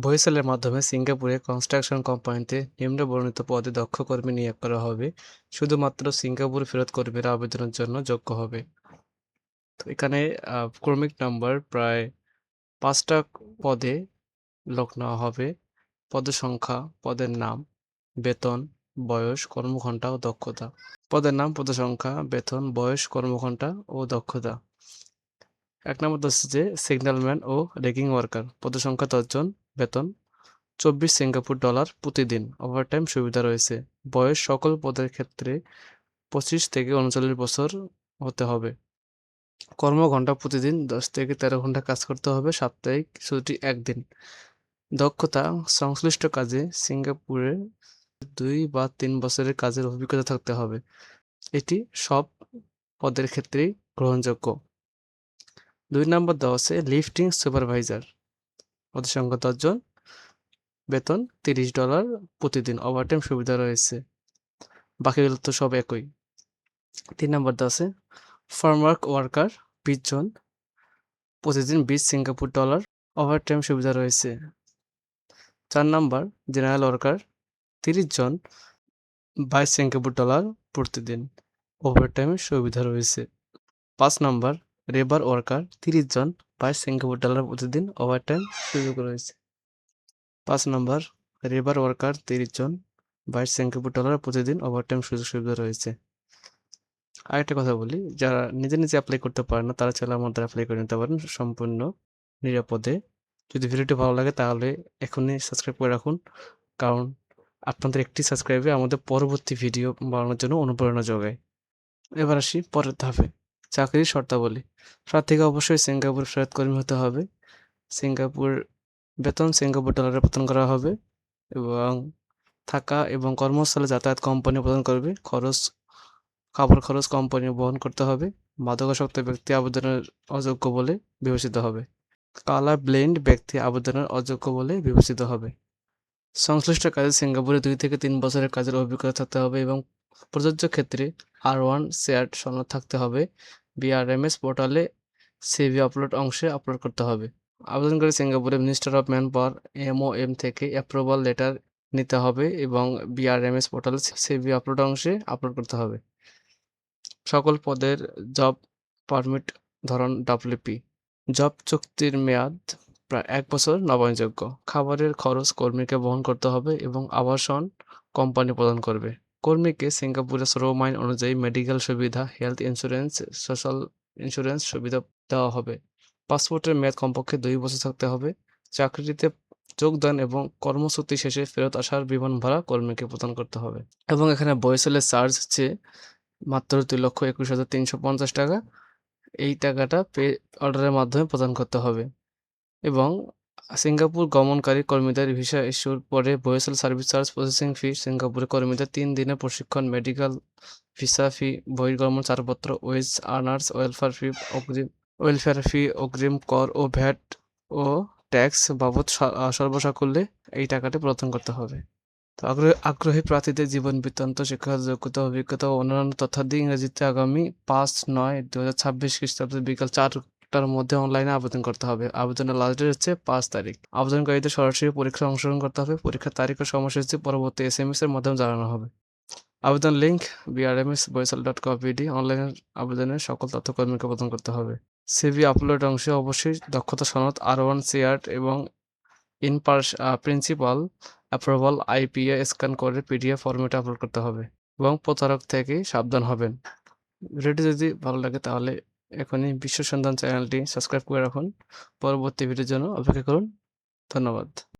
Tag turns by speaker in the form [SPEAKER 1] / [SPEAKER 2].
[SPEAKER 1] বহিঃশালের মাধ্যমে সিঙ্গাপুরে কনস্ট্রাকশন কোম্পানিতে নিম্নবর্ণিত পদে দক্ষ কর্মী নিয়োগ করা হবে। শুধুমাত্র সিঙ্গাপুর ফেরত কর্মীরা আবেদনের জন্য যোগ্য হবে। তো এখানে ক্রমিক নাম্বার প্রায় ৫টা পদে লোক নেওয়া হবে। পদের সংখ্যা, পদের নাম, বেতন, বয়স, কর্মঘণ্টা ও দক্ষতা। পদের নাম, পদের সংখ্যা, বেতন, বয়স, কর্মঘণ্টা ও দক্ষতা। ১ নম্বর হচ্ছে যে সিগন্যালম্যান ও রিগিং ওয়ার্কার। পদের সংখ্যা ১০ জন, বেতন ২৪ সিঙ্গাপুর ডলার প্রতিদিন, ওভারটাইম সুবিধা রয়েছে। বয়স সকল পদের ক্ষেত্রে ২৫ থেকে ৩৯ বছর হতে হবে। কর্মঘণ্টা প্রতিদিন ১০ থেকে ১৩ ঘন্টা কাজ করতে হবে, সাপ্তাহিক ছুটি ১ দিন। দক্ষতা সংশ্লিষ্ট কাজে সিঙ্গাপুরে ২ বা ৩ বছরের কাজের অভিজ্ঞতা থাকতে হবে। এটি সব পদের ক্ষেত্রেই গ্রহণযোগ্য। ২ নম্বর দেওয়া আছে লিফটিং সুপারভাইজার। পদের সংখ্যা ১০ জন, বেতন $৩০ প্রতিদিন, ওভারটাইম সুবিধা রয়েছে। বাকিগুলো তো সব একই। ৩ নম্বর দেওয়া আছে ফার্মওয়ার্ক ওয়ার্কার ২০ জন, প্রতিদিন ২০ সিঙ্গাপুর ডলার, ওভারটাইম সুবিধা রয়েছে। ৪ নাম্বার জেনারেল ওয়ার্কার ৩০ জন, ২২ সিঙ্গাপুর ডলার প্রতিদিন, ওভারটাইমের সুবিধা রয়েছে। ৫ নাম্বার লেবার ওয়ার্কার ৩০ জন, ২২ সিঙ্গাপুর ডলার প্রতিদিন, ওভারটাইম সুযোগ রয়েছে। ৫ নাম্বার লেবার ওয়ার্কার ৩০ জন, ২২ সিঙ্গাপুর ডলার প্রতিদিন, ওভারটাইম সুযোগ সুবিধা রয়েছে। আরেকটা কথা বলি, যারা নিজে নিজে অ্যাপ্লাই করতে পারেন না তারা চাইলে আমাদের অ্যাপ্লাই করে নিতে পারেন সম্পূর্ণ নিরাপদে। যদি ভিডিওটি ভালো লাগে তাহলে এখনই সাবস্ক্রাইব করে রাখুন, কারণ আপনাদের একটি সাবস্ক্রাইবে আমাদের পরবর্তী ভিডিও বানানোর জন্য অনুপ্রেরণা যোগায়। এবার আসি পরের ধাপে, চাকরির শর্তাবলী। প্রার্থীকে অবশ্যই সিঙ্গাপুর ফেরত কর্মী হতে হবে। সিঙ্গাপুর বেতন সিঙ্গাপুর ডলারে প্রদান করা হবে এবং থাকা এবং কর্মস্থলে যাতায়াত কোম্পানি প্রদান করবে। খাবার খরচ কোম্পানি বহন করতে হবে। মাদকাসক্ত ব্যক্তি আবেদনের অযোগ্য বলে বিবেচিত হবে। কালার ব্লেন্ড ব্যক্তি আবেদনের অযোগ্য বলে বিবেচিত হবে। সংশ্লিষ্ট কাজে সিঙ্গাপুরে ২ থেকে ৩ বছরের কাজের অভিজ্ঞতা থাকতে হবে এবং প্রযোজ্য ক্ষেত্রে R1 শেয়ার্ড সনদ থাকতে হবে। বিআরএমএস পোর্টালে সিভি আপলোড অংশে আপলোড করতে হবে। আবেদনকারী সিঙ্গাপুরে মিনিস্টার অফ ম্যানপাওয়ার MOM থেকে অ্যাপ্রুভাল লেটার নিতে হবে এবং বিআরএমএস পোর্টালে সিভি আপলোড অংশে আপলোড করতে হবে। সকল পদের জব পারমিট ধরন WP। জব চুক্তির মেয়াদ প্রায় ১ বছর, নবায়নযোগ্য। খাবারের খরচ কর্মীকে বহন করতে হবে এবং আবাসন কোম্পানি প্রদান করবে। কর্মীকে সিঙ্গাপুরের শ্রম আইন অনুযায়ী মেডিকেল সুবিধা, হেলথ ইন্স্যুরেন্স, সোশ্যাল ইন্স্যুরেন্স সুবিধা দেওয়া হবে। পাসপোর্টের মেয়াদ কমপক্ষে ২ বছর থাকতে হবে। চাকরিতে যোগদান এবং কর্মসূচি শেষে ফেরত আসার বিমান ভাড়া কর্মীকে প্রদান করতে হবে। এবং এখানে বয়সেলের চার্জ হচ্ছে মাত্র ২,২১,৩৫০ টাকা। এই টাকাটা পে অর্ডারের মাধ্যমে প্রদান করতে হবে এবং সিঙ্গাপুর গমনকারী কর্মীদের ভিসা ইস্যুর পরে বয়সেল সার্ভিস চার্জ প্রসেসিং ফি, সিঙ্গাপুরে কর্মীদের ৩ দিনের প্রশিক্ষণ, মেডিকেল, ভিসা ফি, বহির্গমন ছাড়পত্র, ওয়েজ আর্নার্স ওয়েলফেয়ার ফি, অগ্রিম কর ও ভ্যাট ও ট্যাক্স বাবদ সর্বসাকুল্যে এই টাকাটি প্রদান করতে হবে। তো আগ্রহী প্রার্থীদের জীবন বৃত্তান্ত, শিক্ষাগত যোগ্যতা, অভিজ্ঞতা ও অন্যান্য তথ্যাদি ইংরেজিতে আগামী ৫/৯/২০২৬ খ্রিস্টাব্দে বিকাল ৪টার মধ্যে অনলাইনে আবেদন করতে হবে। আবেদনের লাস্ট ডেট হচ্ছে ৫ তারিখ। আবেদনকারীদের সরাসরি পরীক্ষায় অংশগ্রহণ করতে হবে। পরীক্ষার তারিখ ও সময়সূচি পরবর্তী SMS এর মাধ্যমে জানানো হবে। আবেদন লিঙ্ক brmsboysal.com.bd। অনলাইনে আবেদনের সকল তথ্য কর্মীকে প্রদান করতে হবে। সিভি আপলোড অংশে অবশ্যই দক্ষতা সনদ, R1 শেয়ার্ড এবং প্রিন্সিপাল অ্যাপ্রুভাল IPA স্ক্যান করে PDF ফরম্যাটে আপলোড করতে হবে এবং প্রতারক থেকে সাবধান হবেন। ভিডিওটি যদি ভালো লাগে তাহলে এখনই বিশ্ব সন্ধান চ্যানেলটি সাবস্ক্রাইব করে রাখুন। পরবর্তী ভিডিওর জন্য অপেক্ষা করুন। ধন্যবাদ।